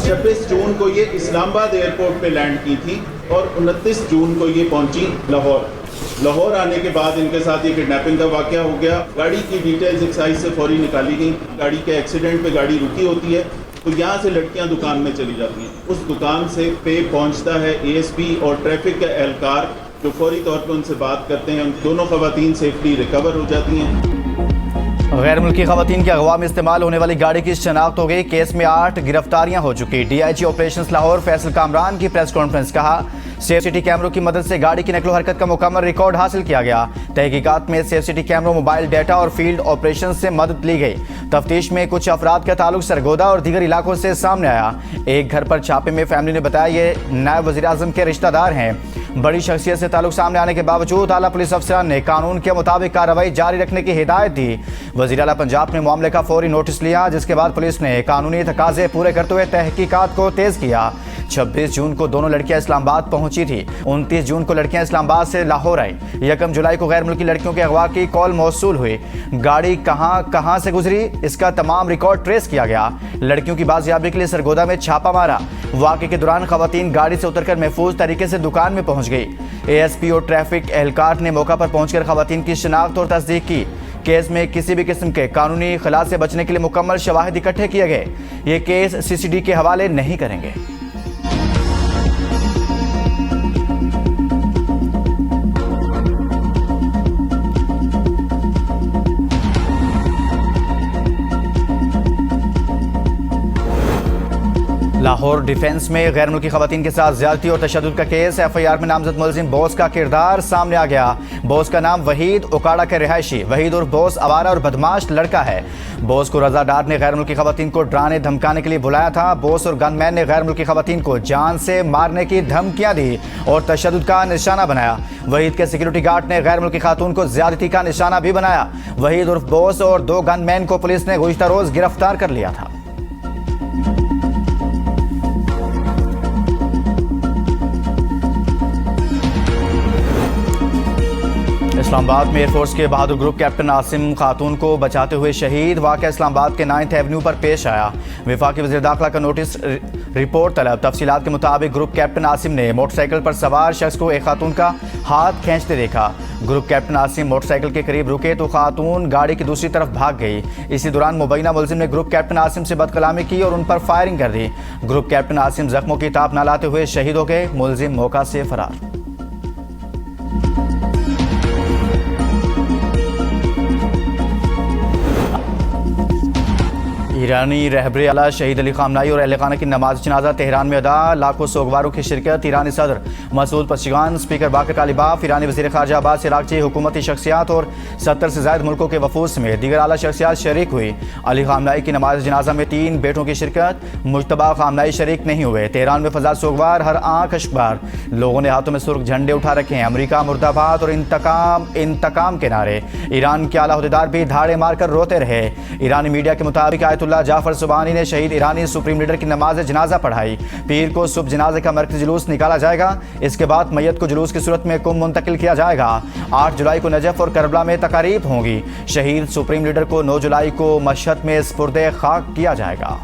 26 जून को ये इस्लामाबाद एयरपोर्ट पे लैंड की थी और 29 जून को ये पहुंची लाहौर आने के बाद इनके साथ ये किडनैपिंग का वाकया हो गया। गाड़ी की डिटेल्स एक्साइज से फौरी निकाली गई। गाड़ी के एक्सीडेंट पे गाड़ी रुकी होती है तो यहाँ से लड़कियाँ दुकान में चली जाती हैं। उस दुकान से पे पहुँचता है एएसपी और ट्रैफिक के एहलकार जो फौरी तौर पर उनसे बात करते हैं। दोनों खवातीन सेफली रिकवर हो जाती हैं। गैर मुल्की खवातीन के अगवा में इस्तेमाल होने वाली गाड़ी की शनाख्त हो गई। केस में 8 गिरफ्तारियां हो चुकी। डीआईजी ऑपरेशंस लाहौर फैसल कामरान की प्रेस कॉन्फ्रेंस। कहा सेफ सिटी कैमरों की मदद से गाड़ी की नकलो हरकत का मुकम्मल रिकॉर्ड हासिल किया गया। तहकीकात में सेफ सिटी कैमरों, मोबाइल डाटा और फील्ड ऑपरेशन से मदद ली गई। तफ्तीश में कुछ अफराद का ताल्लुक सरगोदा और दीगर इलाकों से सामने आया। एक घर पर छापे में फैमिली ने बताया ये नायब वज़ीर आज़म के रिश्तेदार हैं। बड़ी शख्सियत से ताल्लुक सामने आने के बावजूद आला पुलिस अफसरान ने कानून के मुताबिक कार्रवाई जारी रखने की हिदायत दी। वज़ीर आला पंजाब ने मामले का फौरी नोटिस लिया, जिसके बाद पुलिस ने कानूनी तकाजे पूरे करते हुए तहकीकात को तेज किया। 26 जून को दोनों लड़कियां इस्लामाबाद पहुंची थी। 29 जून को लड़कियां इस्लामाबाद से लाहौर आई। 1 जुलाई को गैर मुल्की लड़कियों के अगवा की कॉल मौसूल हुई। गाड़ी कहां से गुजरी इसका तमाम रिकॉर्ड ट्रेस किया गया। लड़कियों की बाजियाबी के लिए सरगोदा में छापा मारा। वाक़े के दौरान खवातीन गाड़ी से उतरकर महफूज तरीके से दुकान में पहुंच गई। एएसपी और ट्रैफिक एहलकार ने मौका पर पहुंचकर खवातीन की शिनाख्त और तस्दीक की। केस में किसी भी किस्म के कानूनी खला से बचने के लिए मुकम्मल शवाहिद इकट्ठे किए गए। ये केस सीसीडी के हवाले नहीं करेंगे। लाहौर डिफेंस में गैर मुल्की खवातीन के साथ ज्यादती और तशद्दुद का केस। एफआईआर में नामजद मुलजिम बोस का किरदार सामने आ गया। बोस का नाम वहीद उकाड़ा के रिहायशी वहीद उर्फ बोस आवारा और बदमाश लड़का है। बोस को रजा डार ने गैर मुल्की खवातीन को डराने धमकाने के लिए बुलाया था। बोस और गनमैन ने गैर मुल्की खवातीन को जान से मारने की धमकियां दी और तशद्दुद का निशाना बनाया। वहीद के सिक्योरिटी गार्ड ने गैर मुल्की खातून को ज्यादती का निशाना भी बनाया। वहीद उर्फ बोस और 2 गनमैन को पुलिस ने गुज़िश्ता रोज गिरफ्तार कर लिया था। इस्लामाबाद में एयरफोर्स के बहादुर ग्रुप कैप्टन आसिम खातून को बचाते हुए शहीद। वाक़या इस्लामाबाद के 9th एवेन्यू पर पेश आया। वफाकी वज़ीर दाखिला का नोटिस रिपोर्ट तलब। तफसीलात के मुताबिक ग्रुप कैप्टन आसिम ने मोटरसाइकिल पर सवार शख्स को एक खातून का हाथ खींचते देखा। ग्रुप कैप्टन आसिम मोटरसाइकिल के करीब रुके तो खातून गाड़ी की दूसरी तरफ भाग गई। इसी दौरान मुबैना मुलजिम ने ग्रुप कैप्टन आसिम से बदकलामी की और उन पर फायरिंग कर दी। ग्रुप कैप्टन आसिम जख्मों की ताप न लाते हुए शहीद हो गए। मुलजिम मौका से फरार। ईरानी रहबरे आला शहीद अली खामनाई और अहल खाना की नमाज जनाजा तेहरान में अदा। लाखों सोगवारों की शिरकत। ईरानी सदर मसूद पशगान, स्पीकर बाकर कालिबाफ, ईरानी वज़ीर ख़ारजा अब्बास इराक़ची, हुकूमती शख्सियात और 70 से ज़ायद मुल्कों के वफूद समेत दीगर आला शख्सियात शरीक हुई। अली खामनाई की नमाज जनाजा में 3 बेटों की शिरकत। मुज्तबा खामनाई शरीक नहीं हुए। तेहरान में फजा सोगवार, हर आंख अश्कबार। लोगों ने हाथों में सुर्ख झंडे उठा रखे हैं। अमरीका मुर्दाबाद और इंतकाम के नारे। ईरान के आला अहदेदार भी धाड़े मारकर रोते रहे। ईरानी मीडिया के मुताबिक आयतुल्लाह जाफर सुबहानी ने शहीद ईरानी सुप्रीम लीडर की नमाज जनाजा पढ़ाई। पीर को सुबह जनाजे का मरकज़ी जुलूस निकाला जाएगा। इसके बाद मैयत को जुलूस की सूरत में कुम मुंतकिल किया जाएगा। 8 जुलाई को नजफ और करबला में तकारीब होंगी। शहीद सुप्रीम लीडर को 9 जुलाई को मशहद में सुपुर्दे खाक किया जाएगा।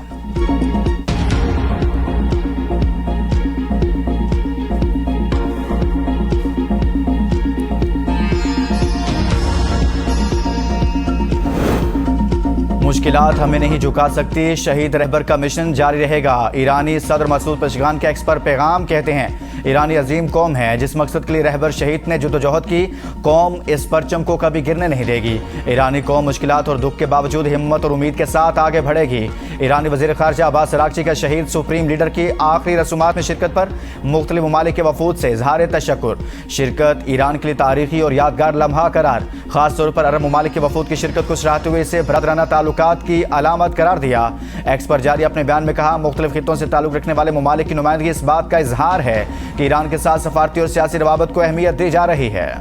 मुश्किलात हमें नहीं झुका सकती। शहीद रहबर का मिशन जारी रहेगा। ईरानी सदर मसूद पशगान के एक्स पर पैगाम कहते हैं ईरानी अजीम कौम है। जिस मकसद के लिए रहबर शहीद ने जद्दोजहद की, कौम इस परचम को कभी गिरने नहीं देगी। ईरानी कौम मुश्किलात और दुख के बावजूद हिम्मत और उम्मीद के साथ आगे बढ़ेगी। ईरानी वज़ीर ख़ारजा अब्बास इराक़ची का शहीद सुप्रीम लीडर की आखिरी रसूमात में शिरकत पर मुख्तलिफ ममालिक के वफूद से इज़हार तशक्कुर। शिरकत ईरान के लिए तारीखी और यादगार लम्हा करार। खासतौर पर अरब ममालिक के वफूद की शिरकत को सराहते हुए इसे बरदराना ताल्लुकात की अलामत करार दिया। एक्स पर जारी अपने बयान में कहा मुख्तलिफ खित्तों से ताल्लुक रखने वाले ममालिक की नुमाइंदगी इस बात का इजहार है कि ईरान के साथ सफारती और सियासी रवाबत को अहमियत दी जा रही है।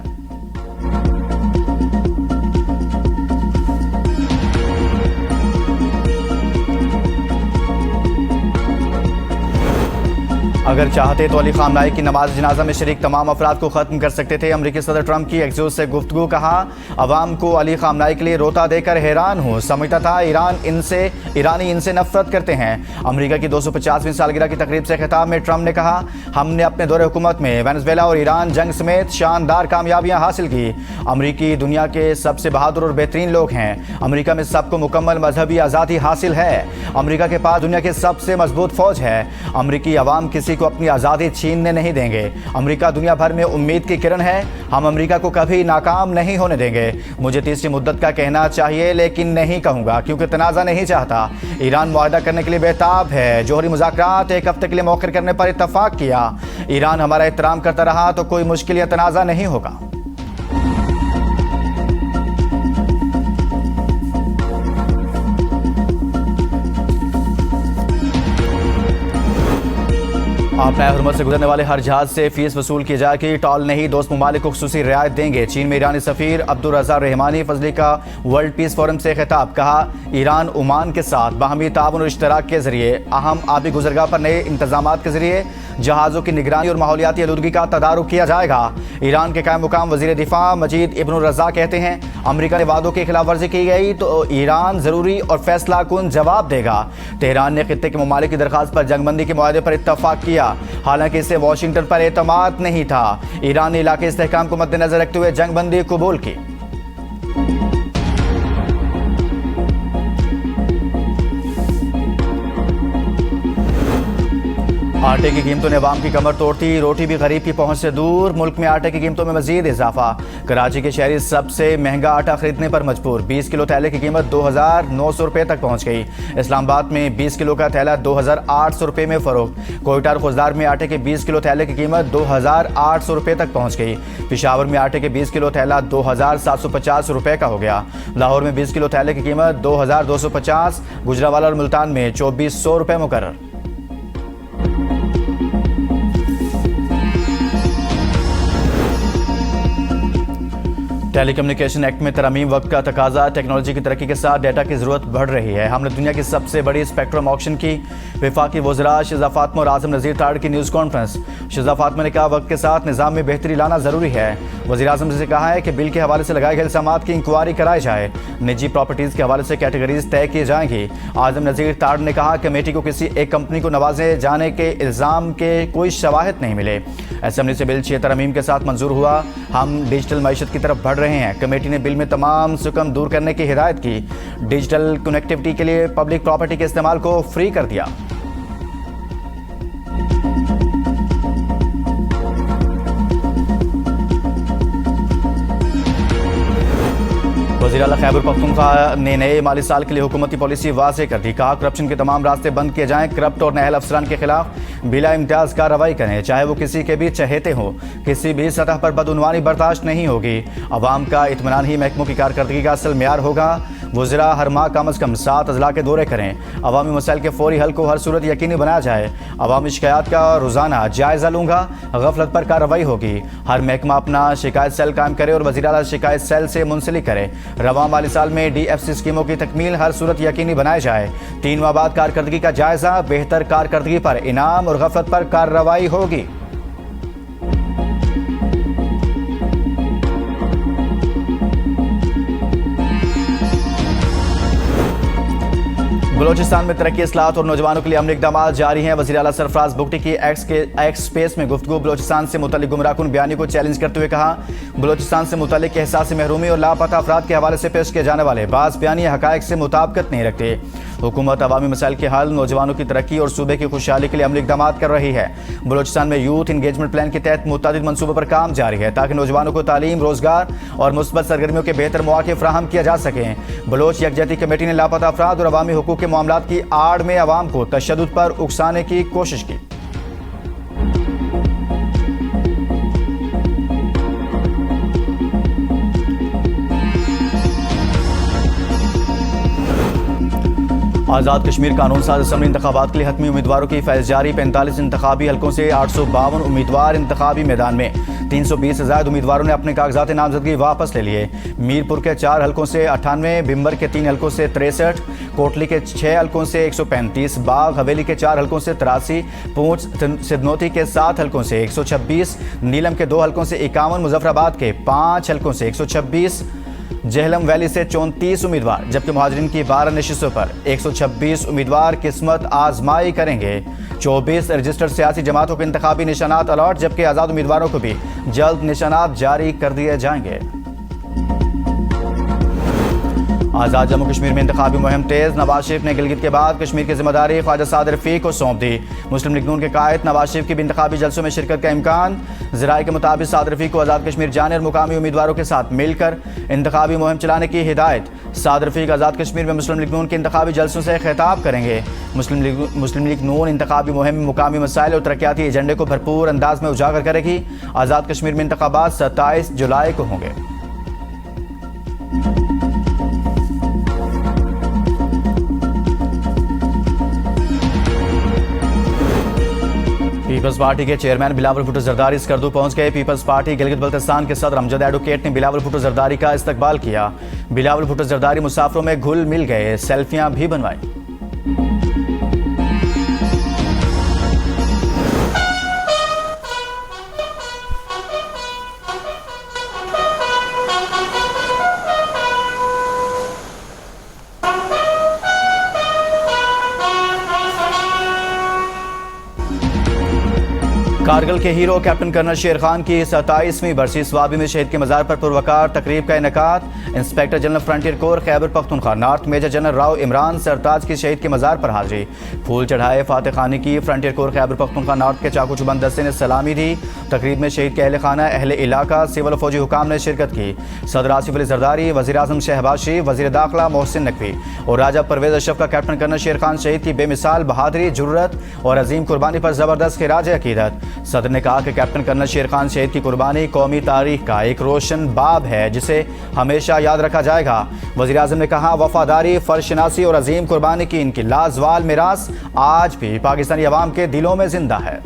अगर चाहते तो अली खामनाई की नमाज जनाजा में शरीक तमाम अफराद को ख़त्म कर सकते थे। अमरीकी सदर ट्रंप की एक्सूस से गुफ्तगू। कहा, अवाम को अली खामनाई के लिए रोता देकर हैरान हूँ। समझता था ईरानी इनसे नफरत करते हैं। अमरीका की 250वीं सालगिरह की तकरीब से खिताब में ट्रंप ने कहा, हमने अपने दौरे हुकूमत में वेनेजुएला और ईरान जंग समेत शानदार कामयाबियाँ हासिल की। अमरीकी दुनिया के सबसे बहादुर और बेहतरीन लोग हैं। अमरीका में सबको मुकम्मल मजहबी आज़ादी हासिल है। अमरीका के पास दुनिया की सबसे मजबूत फौज है। अमरीकी अवाम किसी को अपनी आज़ादी छीनने नहीं देंगे। अमरीका दुनिया भर में उम्मीद की किरण है। हम अमरीका को कभी नाकाम नहीं होने देंगे। मुझे तीसरी मुद्दत का कहना चाहिए लेकिन नहीं कहूँगा क्योंकि तनाज़ा नहीं चाहता। ईरान मुआहदा करने के लिए बेताब है। जौहरी मुज़ाकरात 1 हफ्ते के लिए मौखर करने पर इत्तफाक किया। ईरान हमारा एहतराम करता रहा तो कोई मुश्किल या तनाज़ा नहीं होगा। अपना हुर्मत से गुजरने वाले हर जहाज से फीस वसूल की जाएगी। टॉल नहीं, दोस्त ममालिक को खुसूसी रियायत देंगे। चीन में ईरानी सफीर अब्दुल रज़ा रहमानी फजली का वर्ल्ड पीस फोरम से खिताब। कहा, ईरान ओमान के साथ बाहमी ताउन और इश्तराक के जरिए अहम आबी गुजरगाह पर नए इंतजाम के जरिए जहाज़ों की निगरानी और माहौलियाती आलूदगी का तदारुक किया जाएगा। ईरान के कायम मुकाम वज़ीर दिफा मजीद इब्न रज़ा कहते हैं, अमरीका ने वादों की खिलाफ वर्जी की गई तो ईरान ज़रूरी और फैसला कुन जवाब देगा। तेहरान ने खित्ते के ममालिक की दरख्वास्त पर जंगबंदी के मुआहदे पर इत्तफाक किया। हालांकि इससे वाशिंगटन पर एतमाद नहीं था। ईरान ने इलाके इस्तेहकाम को मद्देनजर रखते हुए जंगबंदी कबूल की। आटे की कीमतों ने अवाम की कमर तोड़ती। रोटी भी गरीब की पहुंच से दूर। मुल्क में आटे की कीमतों में मजीद इजाफा। कराची के शहरी सबसे महंगा आटा खरीदने पर मजबूर। 20 किलो थैले की कीमत 2,900 रुपये तक पहुंच गई। इस्लामाबाद में 20 किलो का थैला 2,800 रुपये में फरोख्त। कोयटा और खुजदार में आटे के 20 किलो थैले की कीमत 2,800 रुपये तक पहुंच गई। पिशावर में आटे के 20 किलो थैला 2,750 रुपये का हो गया। लाहौर में 20 किलो थैले की कीमत 2,250। गुजरावाला और मुल्तान में 2,400 रुपये मुकर्रर। टेलीकम्युनिकेशन एक्ट में तरमीम वक्त का तकाजा। टेक्नोलॉजी की तरक्की के साथ डेटा की ज़रूरत बढ़ रही है। हमने दुनिया की सबसे बड़ी स्पेक्ट्रम ऑक्शन की। वफाकी वज़रा शिज़ा फातिमा और आज़म नज़ीर ताड़ की न्यूज़ कॉन्फ्रेंस। शिज़ा फातिमा ने कहा, वक्त के साथ निज़ाम में बेहतरी लाना ज़रूरी है। वज़ीर आज़म ने कहा है कि बिल के हवाले से लगाए गए इल्ज़ामात की इंक्वायरी कराई जाए। निजी प्रॉपर्टीज़ के हवाले से कैटेगरीज तय की जाएंगी। आज़म नज़ीर ताड़ ने कहा, कमेटी को किसी एक कंपनी को नवाजे जाने के इल्ज़ाम के कोई शवाहिद नहीं मिले। असेंबली से बिल 6 तरमीम के साथ मंजूर हुआ। हम डिजिटल मईशत की तरफ बढ़ रहे हैं। कमेटी ने बिल में तमाम सुकम दूर करने की हिदायत की। डिजिटल कनेक्टिविटी के लिए पब्लिक प्रॉपर्टी के इस्तेमाल को फ्री कर दिया। वज़ीर आला खैबर पख्तूनख्वा ने नए माली साल के लिए हुकूमती पॉलिसी वाज़ेह कर दी। कहा, करप्शन के तमाम रास्ते बंद किए जाएं। करप्ट और नाअहल अफसरान के खिलाफ बिला इम्तियाज़ कार्रवाई करें, चाहे वो किसी के भी चहेते हों। किसी भी सतह पर बदउनवानी बर्दाश्त नहीं होगी। अवाम का इत्मीनान ही महकमों की कारकर्दगी का असल मेयार होगा। वज़रा हर माह कम अज़ कम 7 अजला के दौरे करें। अवामी मसाइल के फौरी हल को हर सूरत यकीनी बनाया जाए। अवामी शिकायत का रोज़ाना जायज़ा लूँगा। गफलत पर कार्रवाई होगी। हर महकमा अपना शिकायत सेल कायम करे और वज़ीर आला शिकायत सेल से मुंसलिक करे। रवां माली साल में DFC स्कीमों की तकमील हर सूरत यकीनी बनाई जाए। 3 माह बाद कारकर्दगी का जायज़ा। बेहतर कारकर्दगी पर इनाम और गफलत पर कार्रवाई होगी। बलोचिस्तान में तरक्की, इस्लाहत और नौजवानों के लिए अमली इक़दाम जारी हैं। वज़ीर आला सरफराज बुगटी की एक्स स्पेस में गुफ्तगू। बलोचिस्तान से मुतल्लिक़ गुमराहकुन बयानी को चैलेंज करते हुए कहा, बलोचिस्तान से मुतल्लिक़ एहसास महरूमी और लापता अफराद के हवाले से पेश किए जाने वाले बाज़ बयानी हक़ाइक़ से मुताबिकत नहीं रखते। हुकूमत अवामी मसाइल के हल, नौजवानों की तरक्की और सूबे की खुशहाली के लिए अमली इक़दाम कर रही है। बलोचिस्तान में यूथ इंगेजमेंट प्लान के तहत मुतअद्दिद मनसूबों पर काम जारी है ताकि नौजवानों को तालीम, रोजगार और मुस्बत सरगर्मियों के बेहतर मौके फराहम किया जा सकें। बलोच यकजहती कमेटी ने लापता अफराद और अवामी हुकूक के मामलात की आड़ में अवाम को तशद्दुद पर उकसाने की कोशिश की। आज़ाद कश्मीर कानून साज असम्बली इंतखाबात के लिए हतमी उम्मीदवारों की फैज़ जारी। 45 इंतखाबी हलकों से 852 उम्मीदवार इंतखाबी मैदान में। 320 से ज़ायद उम्मीदवारों ने अपने कागजात नामजदगी वापस ले लिए। मीरपुर के 4 हलकों से 98, बिम्बर के 3 हलकों से 63, कोटली के 6 हलकों से 135, बाग हवेली के 4 हलकों से 83, पूंछ सिधनोती के 7 हलकों से 126, नीलम के 2 हलकों से 51, मुजफ्फराबाद के 5 हलकों से 126, जेहलम वैली से 34 उम्मीदवार, जबकि मुहाजिरीन की 12 नशिस्तों पर 126 उम्मीदवार किस्मत आजमाई करेंगे। 24 रजिस्टर्ड सियासी जमातों के इंतखाबी निशानात अलॉट, जबकि आज़ाद उम्मीदवारों को भी जल्द निशानात जारी कर दिए जाएंगे। आज़ाद जम्मू कश्मीर में इंतखाबी मुहिम तेज। नवाज शरीफ ने गिलगित के बाद कश्मीर की जिम्मेदारी ख्वाजा साद रफीक को सौंप दी। मुस्लिम लीग नून के कायद नवाज शरीफ की भी इंतखाबी जलसों में शिरकत का इम्कान। ज़राए के मुताबिक साद रफीक को आज़ाद कश्मीर जाने और मुकामी उम्मीदवारों के साथ मिलकर इंतखाबी मुहिम चलाने की हिदायत। साद रफीक आज़ाद कश्मीर में मुस्लिम लीग नून के इंतखाबी जलसों से खिताब करेंगे। मुस्लिम लीग नून इंतखाबी मुहिम में मुकामी मसाइल और तरक्याती एजेंडे को भरपूर अंदाज में उजागर करेगी। आज़ाद कश्मीर में इंतखाबात 27 जुलाई को होंगे। पीपल्स पार्टी के चेयरमैन बिलावल भुट्टो जरदारी स्कर्दू पहुंच गए। पीपल्स पार्टी गिलगित बल्तिस्तान के सदर अमजद एडवोकेट ने बिलावल भुट्टो जरदारी का इस्तकबाल किया। बिलावल भुट्टो जरदारी मुसाफिरों में घुल मिल गए, सेल्फियां भी बनवाई। कारगिल के हीरो कैप्टन कर्नल शेर खान की 27वीं बरसी स्वाबी में शहीद के मज़ार पर पुरवकार तकरीब का इनेकात। Inspector general frontier corps Khyber Pakhtunkhwa north major general Rao Imran Sartaj की शहीद के मज़ार पर हाजिरी। फूल चढ़ाए, फातह खानी की। Frontier corps Khyber Pakhtunkhwa north के चाकू चुबंद दस्ते ने सलामी दी। तकरीब में शहीद के अहल खाना, अहले इलाका, सिविल फौजी हुकाम ने शिरकत की। सदर आसिफ अली जरदारी, वज़ीर आज़म शहबाज शरीफ, वज़ीर दाखिला मोहसिन नकवी और राजा परवेज अशरफ का कैप्टन कर्नल शेर खान शहीद की बेमिसाल बहादुरी, जुर्रत और अजीम कुर्बानी पर ज़बरदस्त खिराज अकीदत। सदर ने कहा कि कैप्टन कर्नल शेर खान शहीद की कुर्बानी कौमी तारीख का एक रोशन बाब है जिसे हमेशा याद रखा जाएगा। वज़ीर आज़म ने कहा, वफादारी, फर्शनासी और अजीम कुर्बानी की इनकी लाजवाल मिरास आज भी पाकिस्तानी अवाम के दिलों में जिंदा है।